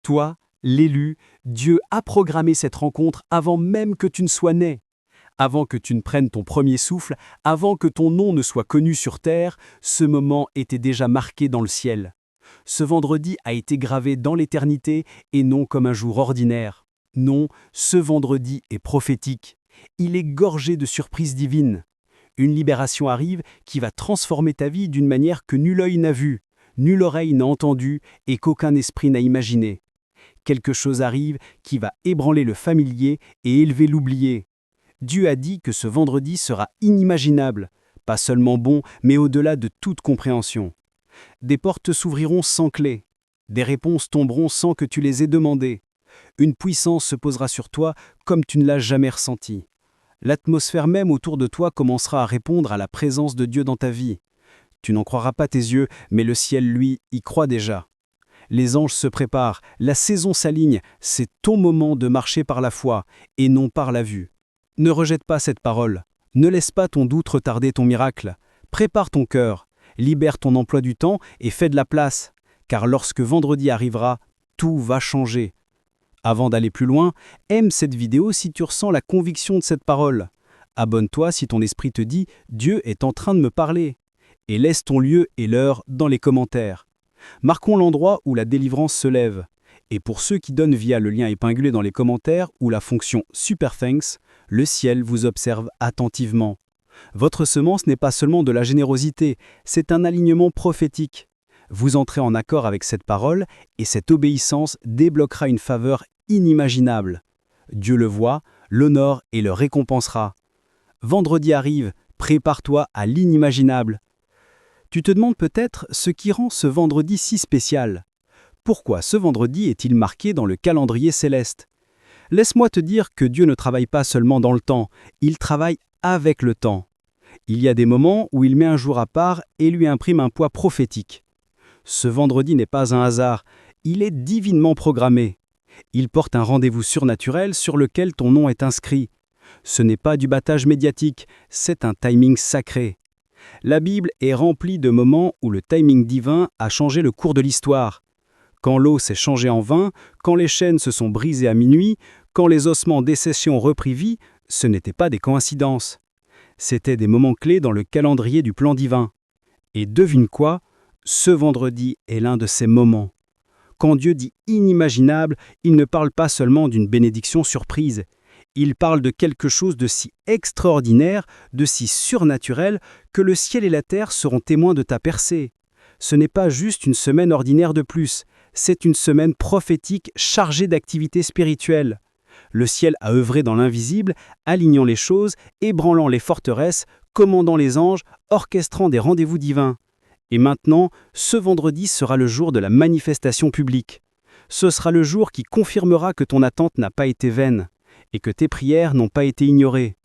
Toi, l'élu, Dieu a programmé cette rencontre avant même que tu ne sois né. Avant que tu ne prennes ton premier souffle, avant que ton nom ne soit connu sur terre, ce moment était déjà marqué dans le ciel. Ce vendredi a été gravé dans l'éternité et non comme un jour ordinaire. Non, ce vendredi est prophétique. Il est gorgé de surprises divines. Une libération arrive qui va transformer ta vie d'une manière que nul œil n'a vue, nulle oreille n'a entendue et qu'aucun esprit n'a imaginé. Quelque chose arrive qui va ébranler le familier et élever l'oublié. Dieu a dit que ce vendredi sera inimaginable, pas seulement bon, mais au-delà de toute compréhension. Des portes s'ouvriront sans clé, des réponses tomberont sans que tu les aies demandées. Une puissance se posera sur toi comme tu ne l'as jamais ressenti. L'atmosphère même autour de toi commencera à répondre à la présence de Dieu dans ta vie. Tu n'en croiras pas tes yeux, mais le ciel, lui, y croit déjà. Les anges se préparent, la saison s'aligne, c'est ton moment de marcher par la foi et non par la vue. Ne rejette pas cette parole, ne laisse pas ton doute retarder ton miracle. Prépare ton cœur, libère ton emploi du temps et fais de la place, car lorsque vendredi arrivera, tout va changer. Avant d'aller plus loin, aime cette vidéo si tu ressens la conviction de cette parole. Abonne-toi si ton esprit te dit « Dieu est en train de me parler » et laisse ton lieu et l'heure dans les commentaires. Marquons l'endroit où la délivrance se lève. Et pour ceux qui donnent via le lien épinglé dans les commentaires ou la fonction Super Thanks, le ciel vous observe attentivement. Votre semence n'est pas seulement de la générosité, c'est un alignement prophétique. Vous entrez en accord avec cette parole et cette obéissance débloquera une faveur inimaginable. Dieu le voit, l'honore et le récompensera. Vendredi arrive, prépare-toi à l'inimaginable. Tu te demandes peut-être ce qui rend ce vendredi si spécial. Pourquoi ce vendredi est-il marqué dans le calendrier céleste? Laisse-moi te dire que Dieu ne travaille pas seulement dans le temps, il travaille avec le temps. Il y a des moments où il met un jour à part et lui imprime un poids prophétique. Ce vendredi n'est pas un hasard, il est divinement programmé. Il porte un rendez-vous surnaturel sur lequel ton nom est inscrit. Ce n'est pas du battage médiatique, c'est un timing sacré. La Bible est remplie de moments où le timing divin a changé le cours de l'histoire. Quand l'eau s'est changée en vin, quand les chaînes se sont brisées à minuit, quand les ossements desséchés ont repris vie, ce n'étaient pas des coïncidences. C'étaient des moments clés dans le calendrier du plan divin. Et devine quoi? Ce vendredi est l'un de ces moments. Quand Dieu dit inimaginable, il ne parle pas seulement d'une bénédiction surprise. Il parle de quelque chose de si extraordinaire, de si surnaturel, que le ciel et la terre seront témoins de ta percée. Ce n'est pas juste une semaine ordinaire de plus, c'est une semaine prophétique chargée d'activités spirituelles. Le ciel a œuvré dans l'invisible, alignant les choses, ébranlant les forteresses, commandant les anges, orchestrant des rendez-vous divins. Et maintenant, ce vendredi sera le jour de la manifestation publique. Ce sera le jour qui confirmera que ton attente n'a pas été vaine et que tes prières n'ont pas été ignorées.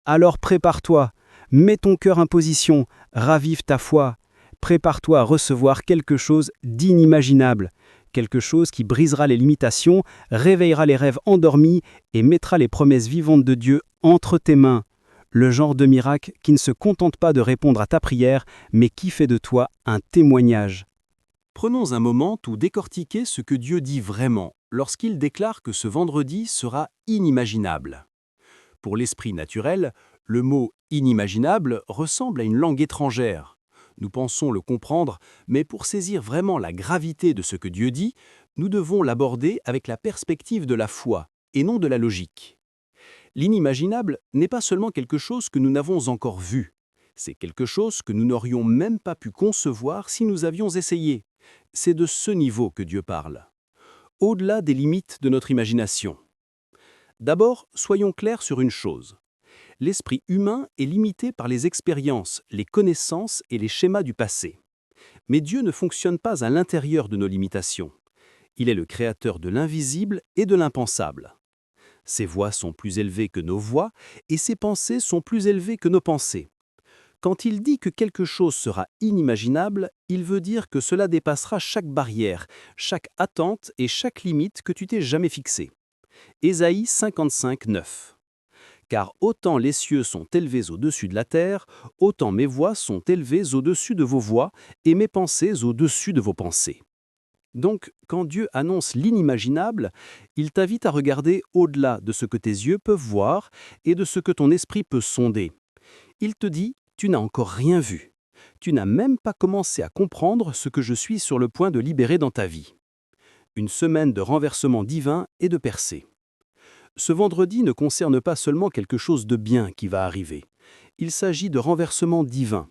Alors prépare-toi, mets ton cœur en position, ravive ta foi. Prépare-toi à recevoir quelque chose d'inimaginable, quelque chose qui brisera les limitations, réveillera les rêves endormis et mettra les promesses vivantes de Dieu entre tes mains. Le genre de miracle qui ne se contente pas de répondre à ta prière, mais qui fait de toi un témoignage. Prenons un moment pour décortiquer ce que Dieu dit vraiment lorsqu'il déclare que ce vendredi sera inimaginable. Pour l'esprit naturel, le mot « inimaginable » ressemble à une langue étrangère. Nous pensons le comprendre, mais pour saisir vraiment la gravité de ce que Dieu dit, nous devons l'aborder avec la perspective de la foi et non de la logique. L'inimaginable n'est pas seulement quelque chose que nous n'avons encore vu, c'est quelque chose que nous n'aurions même pas pu concevoir si nous avions essayé. C'est de ce niveau que Dieu parle, au-delà des limites de notre imagination. D'abord, soyons clairs sur une chose. L'esprit humain est limité par les expériences, les connaissances et les schémas du passé. Mais Dieu ne fonctionne pas à l'intérieur de nos limitations. Il est le créateur de l'invisible et de l'impensable. Ses voix sont plus élevées que nos voix et ses pensées sont plus élevées que nos pensées. Quand il dit que quelque chose sera inimaginable, il veut dire que cela dépassera chaque barrière, chaque attente et chaque limite que tu t'es jamais fixée. Ésaïe 55, 9. Car autant les cieux sont élevés au-dessus de la terre, autant mes voix sont élevées au-dessus de vos voix et mes pensées au-dessus de vos pensées. Donc, quand Dieu annonce l'inimaginable, il t'invite à regarder au-delà de ce que tes yeux peuvent voir et de ce que ton esprit peut sonder. Il te dit, tu n'as encore rien vu. Tu n'as même pas commencé à comprendre ce que je suis sur le point de libérer dans ta vie. Une semaine de renversement divin et de percée. Ce vendredi ne concerne pas seulement quelque chose de bien qui va arriver. Il s'agit de renversement divin.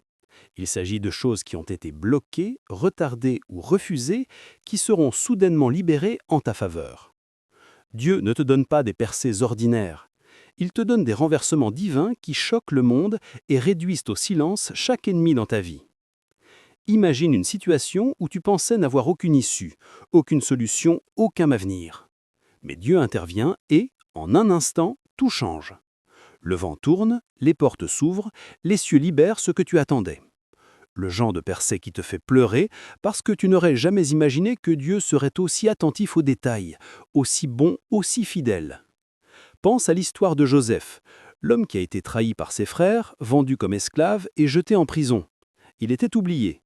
Il s'agit de choses qui ont été bloquées, retardées ou refusées, qui seront soudainement libérées en ta faveur. Dieu ne te donne pas des percées ordinaires. Il te donne des renversements divins qui choquent le monde et réduisent au silence chaque ennemi dans ta vie. Imagine une situation où tu pensais n'avoir aucune issue, aucune solution, aucun avenir. Mais Dieu intervient et, en un instant, tout change. Le vent tourne, les portes s'ouvrent, les cieux libèrent ce que tu attendais. Le genre de percée qui te fait pleurer parce que tu n'aurais jamais imaginé que Dieu serait aussi attentif aux détails, aussi bon, aussi fidèle. Pense à l'histoire de Joseph, l'homme qui a été trahi par ses frères, vendu comme esclave et jeté en prison. Il était oublié.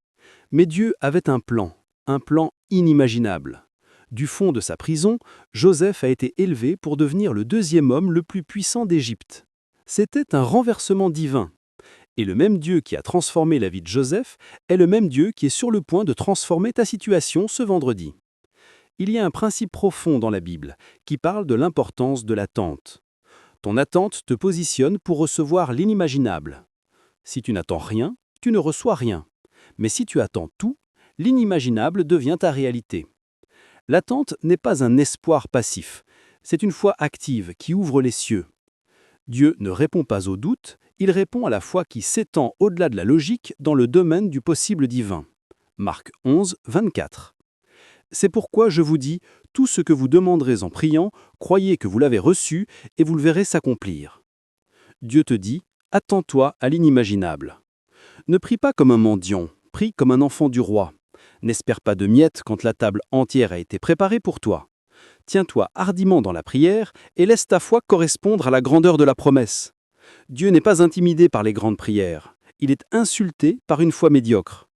Mais Dieu avait un plan inimaginable. Du fond de sa prison, Joseph a été élevé pour devenir le deuxième homme le plus puissant d'Égypte. C'était un renversement divin. Et le même Dieu qui a transformé la vie de Joseph est le même Dieu qui est sur le point de transformer ta situation ce vendredi. Il y a un principe profond dans la Bible qui parle de l'importance de l'attente. Ton attente te positionne pour recevoir l'inimaginable. Si tu n'attends rien, tu ne reçois rien. Mais si tu attends tout, l'inimaginable devient ta réalité. L'attente n'est pas un espoir passif, c'est une foi active qui ouvre les cieux. Dieu ne répond pas au doute, il répond à la foi qui s'étend au-delà de la logique dans le domaine du possible divin. Marc 11, 24. C'est pourquoi je vous dis, tout ce que vous demanderez en priant, croyez que vous l'avez reçu et vous le verrez s'accomplir. Dieu te dit, attends-toi à l'inimaginable. Ne prie pas comme un mendiant, prie comme un enfant du roi. N'espère pas de miettes quand la table entière a été préparée pour toi. Tiens-toi hardiment dans la prière et laisse ta foi correspondre à la grandeur de la promesse. Dieu n'est pas intimidé par les grandes prières, il est insulté par une foi médiocre.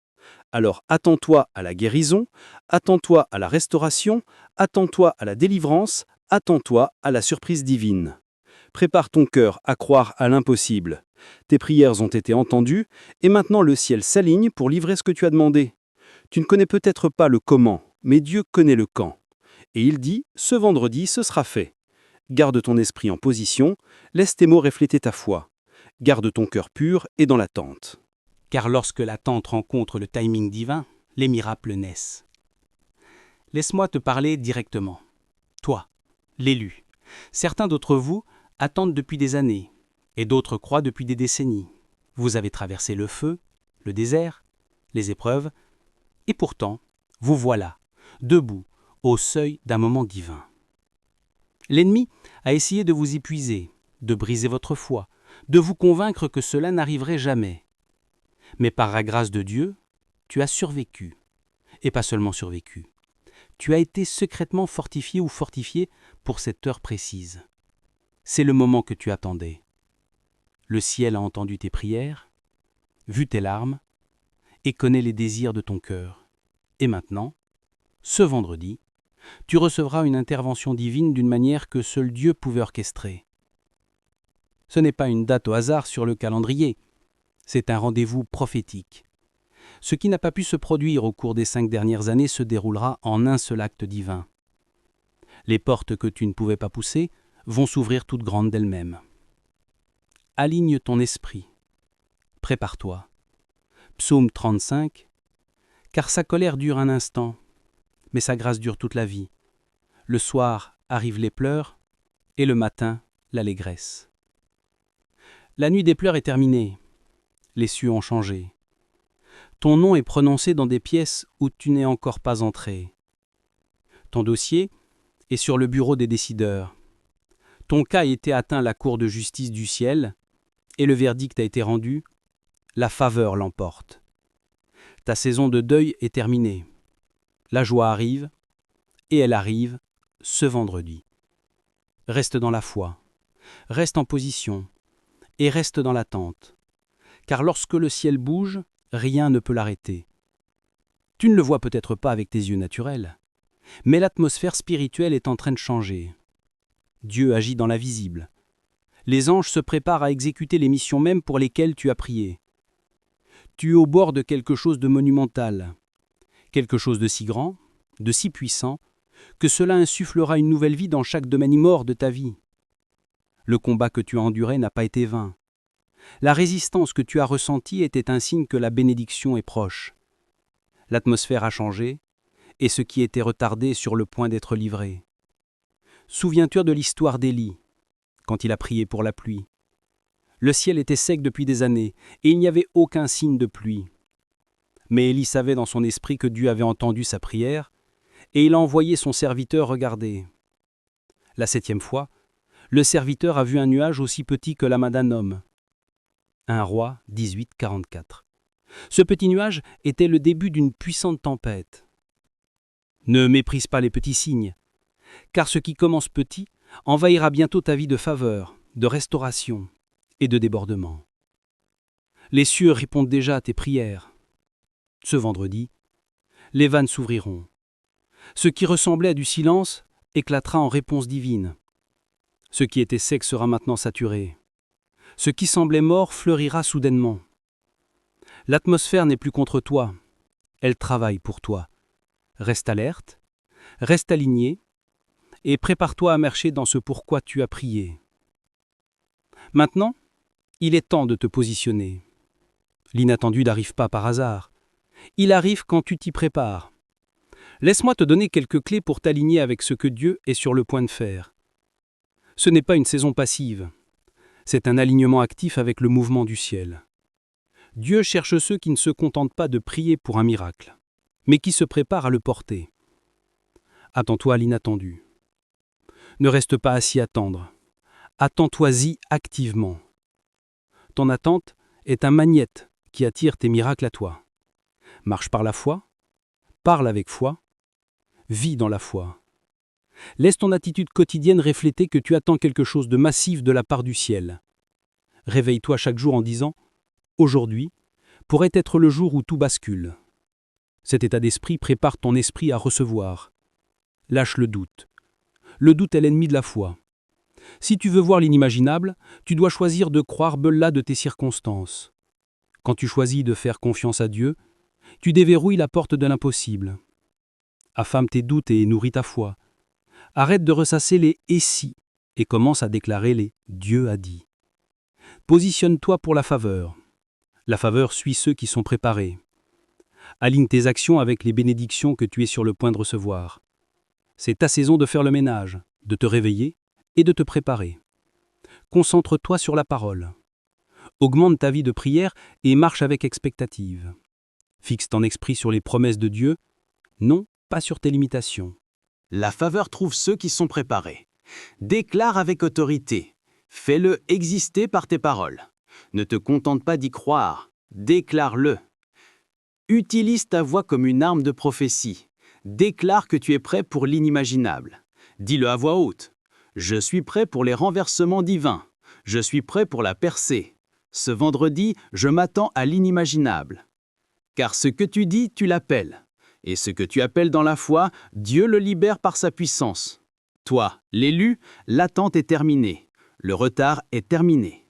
Alors attends-toi à la guérison, attends-toi à la restauration, attends-toi à la délivrance, attends-toi à la surprise divine. Prépare ton cœur à croire à l'impossible. Tes prières ont été entendues et maintenant le ciel s'aligne pour livrer ce que tu as demandé. Tu ne connais peut-être pas le comment, mais Dieu connaît le quand. Et il dit, ce vendredi, ce sera fait. Garde ton esprit en position, laisse tes mots refléter ta foi. Garde ton cœur pur et dans l'attente. Car lorsque l'attente rencontre le timing divin, les miracles naissent. Laisse-moi te parler directement. Toi, l'élu. Certains d'entre vous attendent depuis des années, et d'autres croient depuis des décennies. Vous avez traversé le feu, le désert, les épreuves, et pourtant, vous voilà, debout, au seuil d'un moment divin. L'ennemi a essayé de vous épuiser, de briser votre foi, de vous convaincre que cela n'arriverait jamais. Mais par la grâce de Dieu, tu as survécu. Et pas seulement survécu. Tu as été secrètement fortifié ou fortifié pour cette heure précise. C'est le moment que tu attendais. Le ciel a entendu tes prières, vu tes larmes, et connaît les désirs de ton cœur. Et maintenant, ce vendredi, tu recevras une intervention divine d'une manière que seul Dieu pouvait orchestrer. Ce n'est pas une date au hasard sur le calendrier, c'est un rendez-vous prophétique. Ce qui n'a pas pu se produire au cours des 5 dernières années se déroulera en un seul acte divin. Les portes que tu ne pouvais pas pousser vont s'ouvrir toutes grandes d'elles-mêmes. Aligne ton esprit. Prépare-toi. Psaume 35. Car sa colère dure un instant, mais sa grâce dure toute la vie. Le soir arrivent les pleurs, et le matin, l'allégresse. La nuit des pleurs est terminée. Les cieux ont changé. Ton nom est prononcé dans des pièces où tu n'es encore pas entré. Ton dossier est sur le bureau des décideurs. Ton cas a été atteint à la cour de justice du ciel, et le verdict a été rendu, la faveur l'emporte. Ta saison de deuil est terminée. La joie arrive, et elle arrive ce vendredi. Reste dans la foi, reste en position, et reste dans l'attente. Car lorsque le ciel bouge, rien ne peut l'arrêter. Tu ne le vois peut-être pas avec tes yeux naturels, Mais l'atmosphère spirituelle est en train de changer. Dieu agit dans l'invisible. Les anges se préparent à exécuter les missions mêmes pour lesquelles tu as prié. Tu es au bord de quelque chose de monumental, quelque chose de si grand, de si puissant, que cela insufflera une nouvelle vie dans chaque domaine mort de ta vie. Le combat que tu as enduré n'a pas été vain. La résistance que tu as ressentie était un signe que la bénédiction est proche. L'atmosphère a changé, et ce qui était retardé est sur le point d'être livré. Souviens-toi de l'histoire d'Élie, quand il a prié pour la pluie. Le ciel était sec depuis des années, et il n'y avait aucun signe de pluie. Mais Élie savait dans son esprit que Dieu avait entendu sa prière, et il a envoyé son serviteur regarder. La 7e fois, le serviteur a vu un nuage aussi petit que la main d'un homme. 1 Roi 18, 44. Ce petit nuage était le début d'une puissante tempête. Ne méprise pas les petits signes, car ce qui commence petit envahira bientôt ta vie de faveur, de restauration et de débordement. Les cieux répondent déjà à tes prières. Ce vendredi, les vannes s'ouvriront. Ce qui ressemblait à du silence éclatera en réponse divine. Ce qui était sec sera maintenant saturé. Ce qui semblait mort fleurira soudainement. L'atmosphère n'est plus contre toi. Elle travaille pour toi. Reste alerte, reste aligné, et prépare-toi à marcher dans ce pourquoi tu as prié. Maintenant, il est temps de te positionner. L'inattendu n'arrive pas par hasard. Il arrive quand tu t'y prépares. Laisse-moi te donner quelques clés pour t'aligner avec ce que Dieu est sur le point de faire. Ce n'est pas une saison passive. C'est un alignement actif avec le mouvement du ciel. Dieu cherche ceux qui ne se contentent pas de prier pour un miracle, mais qui se préparent à le porter. Attends-toi à l'inattendu. Ne reste pas assis à attendre. Attends-toi-y activement. Ton attente est un magnète qui attire tes miracles à toi. Marche par la foi, parle avec foi, vis dans la foi. Laisse ton attitude quotidienne refléter que tu attends quelque chose de massif de la part du ciel. Réveille-toi chaque jour en disant « Aujourd'hui pourrait être le jour où tout bascule ». Cet état d'esprit prépare ton esprit à recevoir. Lâche le doute. Le doute est l'ennemi de la foi. Si tu veux voir l'inimaginable, tu dois choisir de croire au-delà de tes circonstances. Quand tu choisis de faire confiance à Dieu, tu déverrouilles la porte de l'impossible. Affame tes doutes et nourris ta foi. Arrête de ressasser les « et si » et commence à déclarer les « Dieu a dit ». Positionne-toi pour la faveur. La faveur suit ceux qui sont préparés. Aligne tes actions avec les bénédictions que tu es sur le point de recevoir. C'est ta saison de faire le ménage, de te réveiller et de te préparer. Concentre-toi sur la parole. Augmente ta vie de prière et marche avec expectative. Fixe ton esprit sur les promesses de Dieu, non pas sur tes limitations. La faveur trouve ceux qui sont préparés. Déclare avec autorité. Fais-le exister par tes paroles. Ne te contente pas d'y croire. Déclare-le. Utilise ta voix comme une arme de prophétie. Déclare que tu es prêt pour l'inimaginable. Dis-le à voix haute. Je suis prêt pour les renversements divins. Je suis prêt pour la percée. Ce vendredi, je m'attends à l'inimaginable. Car ce que tu dis, tu l'appelles. Et ce que tu appelles dans la foi, Dieu le libère par sa puissance. Toi, l'élu, l'attente est terminée. Le retard est terminé.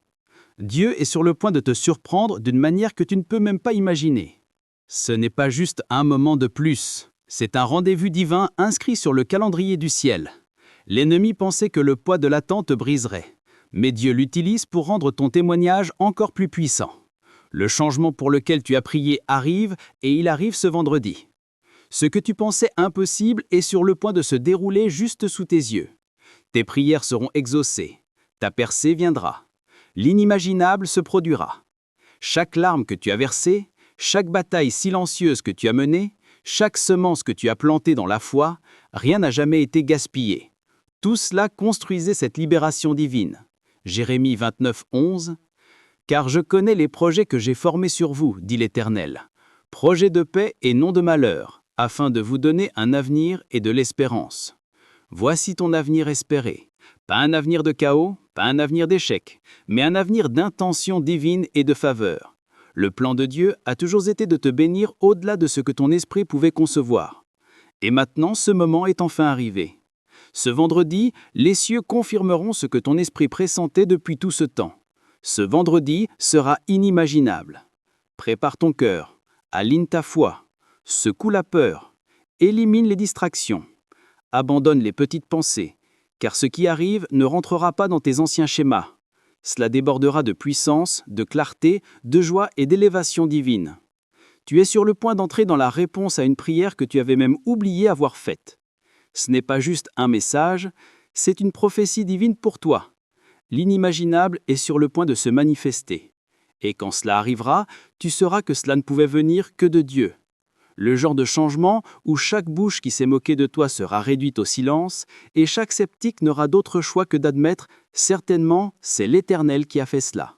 Dieu est sur le point de te surprendre d'une manière que tu ne peux même pas imaginer. Ce n'est pas juste un moment de plus. C'est un rendez-vous divin inscrit sur le calendrier du ciel. L'ennemi pensait que le poids de l'attente te briserait. Mais Dieu l'utilise pour rendre ton témoignage encore plus puissant. Le changement pour lequel tu as prié arrive et il arrive ce vendredi. Ce que tu pensais impossible est sur le point de se dérouler juste sous tes yeux. Tes prières seront exaucées. Ta percée viendra. L'inimaginable se produira. Chaque larme que tu as versée, chaque bataille silencieuse que tu as menée, chaque semence que tu as plantée dans la foi, rien n'a jamais été gaspillé. Tout cela construisait cette libération divine. Jérémie 29, 11. « Car je connais les projets que j'ai formés sur vous, dit l'Éternel. Projets de paix et non de malheur, afin de vous donner un avenir et de l'espérance. Voici ton avenir espéré. Pas un avenir de chaos, pas un avenir d'échec, mais un avenir d'intention divine et de faveur. Le plan de Dieu a toujours été de te bénir au-delà de ce que ton esprit pouvait concevoir. Et maintenant, ce moment est enfin arrivé. Ce vendredi, les cieux confirmeront ce que ton esprit pressentait depuis tout ce temps. Ce vendredi sera inimaginable. Prépare ton cœur, aligne ta foi, secoue la peur, élimine les distractions, abandonne les petites pensées, car ce qui arrive ne rentrera pas dans tes anciens schémas. Cela débordera de puissance, de clarté, de joie et d'élévation divine. Tu es sur le point d'entrer dans la réponse à une prière que tu avais même oublié avoir faite. Ce n'est pas juste un message, c'est une prophétie divine pour toi. L'inimaginable est sur le point de se manifester. Et quand cela arrivera, tu sauras que cela ne pouvait venir que de Dieu. Le genre de changement où chaque bouche qui s'est moquée de toi sera réduite au silence et chaque sceptique n'aura d'autre choix que d'admettre « certainement, c'est l'Éternel qui a fait cela ».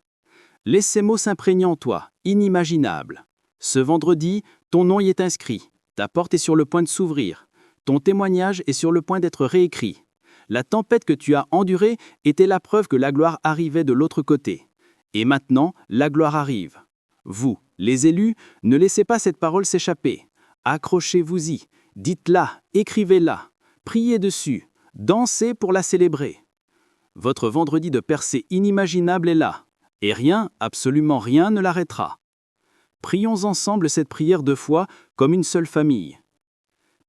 Laisse ces mots s'imprégner en toi, inimaginable. Ce vendredi, ton nom y est inscrit, ta porte est sur le point de s'ouvrir, ton témoignage est sur le point d'être réécrit. La tempête que tu as endurée était la preuve que la gloire arrivait de l'autre côté. Et maintenant, la gloire arrive. Vous, les élus, ne laissez pas cette parole s'échapper. Accrochez-vous-y, dites-la, écrivez-la, priez dessus, dansez pour la célébrer. Votre vendredi de percée inimaginable est là, et rien, absolument rien ne l'arrêtera. Prions ensemble cette prière de foi comme une seule famille.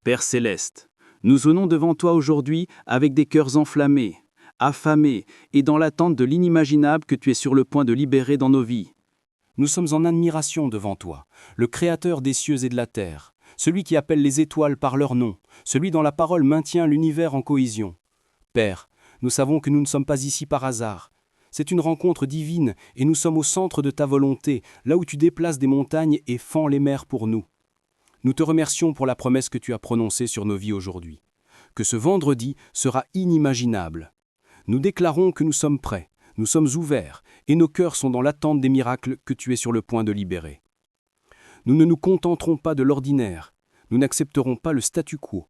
Père céleste, nous venons devant toi aujourd'hui avec des cœurs enflammés, affamés et dans l'attente de l'inimaginable que tu es sur le point de libérer dans nos vies. Nous sommes en admiration devant toi, le Créateur des cieux et de la terre, celui qui appelle les étoiles par leur nom, celui dont la parole maintient l'univers en cohésion. Père, nous savons que nous ne sommes pas ici par hasard. C'est une rencontre divine et nous sommes au centre de ta volonté, là où tu déplaces des montagnes et fends les mers pour nous. Nous te remercions pour la promesse que tu as prononcée sur nos vies aujourd'hui, que ce vendredi sera inimaginable. Nous déclarons que nous sommes prêts, nous sommes ouverts, et nos cœurs sont dans l'attente des miracles que tu es sur le point de libérer. Nous ne nous contenterons pas de l'ordinaire, nous n'accepterons pas le statu quo.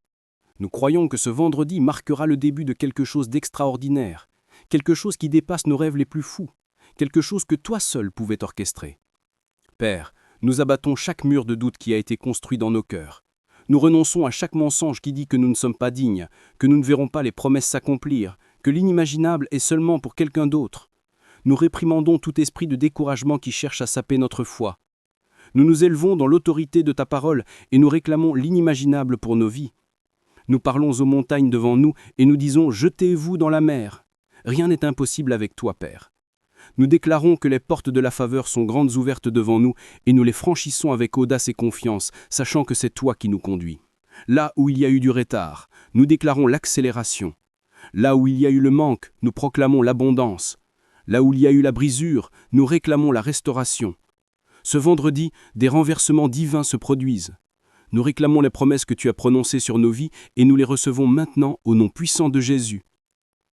Nous croyons que ce vendredi marquera le début de quelque chose d'extraordinaire, quelque chose qui dépasse nos rêves les plus fous, quelque chose que toi seul pouvais orchestrer. Père, nous abattons chaque mur de doute qui a été construit dans nos cœurs. Nous renonçons à chaque mensonge qui dit que nous ne sommes pas dignes, que nous ne verrons pas les promesses s'accomplir, que l'inimaginable est seulement pour quelqu'un d'autre. Nous réprimandons tout esprit de découragement qui cherche à saper notre foi. Nous nous élevons dans l'autorité de ta parole et nous réclamons l'inimaginable pour nos vies. Nous parlons aux montagnes devant nous et nous disons « Jetez-vous dans la mer ». Rien n'est impossible avec toi, Père. Nous déclarons que les portes de la faveur sont grandes ouvertes devant nous et nous les franchissons avec audace et confiance, sachant que c'est toi qui nous conduis. Là où il y a eu du retard, nous déclarons l'accélération. Là où il y a eu le manque, nous proclamons l'abondance. Là où il y a eu la brisure, nous réclamons la restauration. Ce vendredi, des renversements divins se produisent. Nous réclamons les promesses que tu as prononcées sur nos vies et nous les recevons maintenant au nom puissant de Jésus.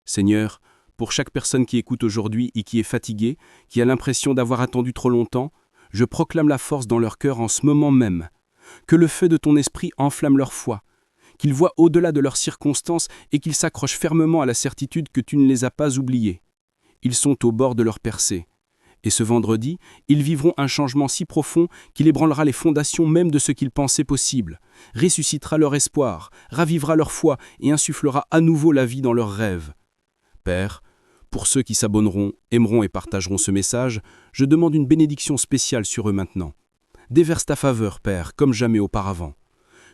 Seigneur, pour chaque personne qui écoute aujourd'hui et qui est fatiguée, qui a l'impression d'avoir attendu trop longtemps, je proclame la force dans leur cœur en ce moment même. Que le feu de ton esprit enflamme leur foi, qu'ils voient au-delà de leurs circonstances et qu'ils s'accrochent fermement à la certitude que tu ne les as pas oubliés. Ils sont au bord de leur percée. Et ce vendredi, ils vivront un changement si profond qu'il ébranlera les fondations même de ce qu'ils pensaient possible, ressuscitera leur espoir, ravivera leur foi et insufflera à nouveau la vie dans leurs rêves. Père, pour ceux qui s'abonneront, aimeront et partageront ce message, je demande une bénédiction spéciale sur eux maintenant. Déverse ta faveur, Père, comme jamais auparavant.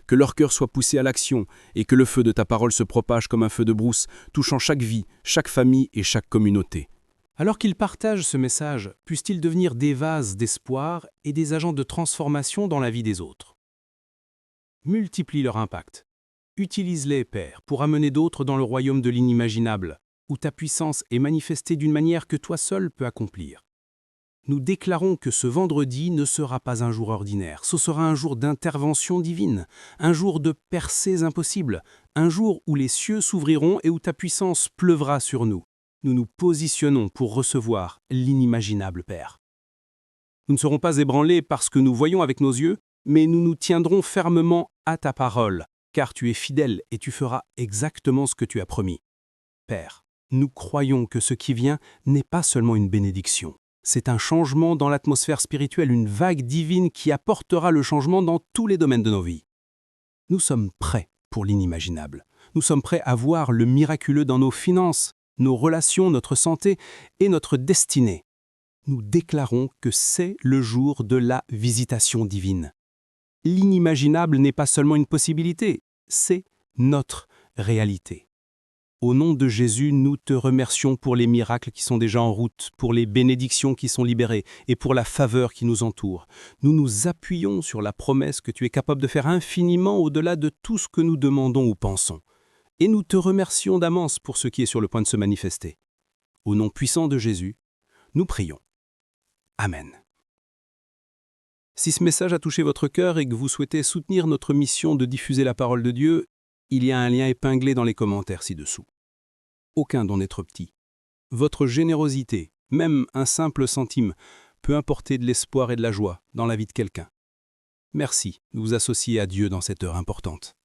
Que leur cœur soit poussé à l'action et que le feu de ta parole se propage comme un feu de brousse, touchant chaque vie, chaque famille et chaque communauté. Alors qu'ils partagent ce message, puissent-ils devenir des vases d'espoir et des agents de transformation dans la vie des autres. Multiplie leur impact. Utilise-les, Père, pour amener d'autres dans le royaume de l'inimaginable, où ta puissance est manifestée d'une manière que toi seul peux accomplir. Nous déclarons que ce vendredi ne sera pas un jour ordinaire, ce sera un jour d'intervention divine, un jour de percées impossibles, un jour où les cieux s'ouvriront et où ta puissance pleuvra sur nous. Nous nous positionnons pour recevoir l'inimaginable, Père. Nous ne serons pas ébranlés parce que nous voyons avec nos yeux, mais nous nous tiendrons fermement à ta parole, car tu es fidèle et tu feras exactement ce que tu as promis. Père, nous croyons que ce qui vient n'est pas seulement une bénédiction. C'est un changement dans l'atmosphère spirituelle, une vague divine qui apportera le changement dans tous les domaines de nos vies. Nous sommes prêts pour l'inimaginable. Nous sommes prêts à voir le miraculeux dans nos finances, nos relations, notre santé et notre destinée. Nous déclarons que c'est le jour de la visitation divine. L'inimaginable n'est pas seulement une possibilité, c'est notre réalité. Au nom de Jésus, nous te remercions pour les miracles qui sont déjà en route, pour les bénédictions qui sont libérées et pour la faveur qui nous entoure. Nous nous appuyons sur la promesse que tu es capable de faire infiniment au-delà de tout ce que nous demandons ou pensons. Et nous te remercions d'avance pour ce qui est sur le point de se manifester. Au nom puissant de Jésus, nous prions. Amen. Si ce message a touché votre cœur et que vous souhaitez soutenir notre mission de diffuser la parole de Dieu, il y a un lien épinglé dans les commentaires ci-dessous. Aucun don n'est trop petit. Votre générosité, même un simple centime, peut apporter de l'espoir et de la joie dans la vie de quelqu'un. Merci de vous associer à Dieu dans cette heure importante.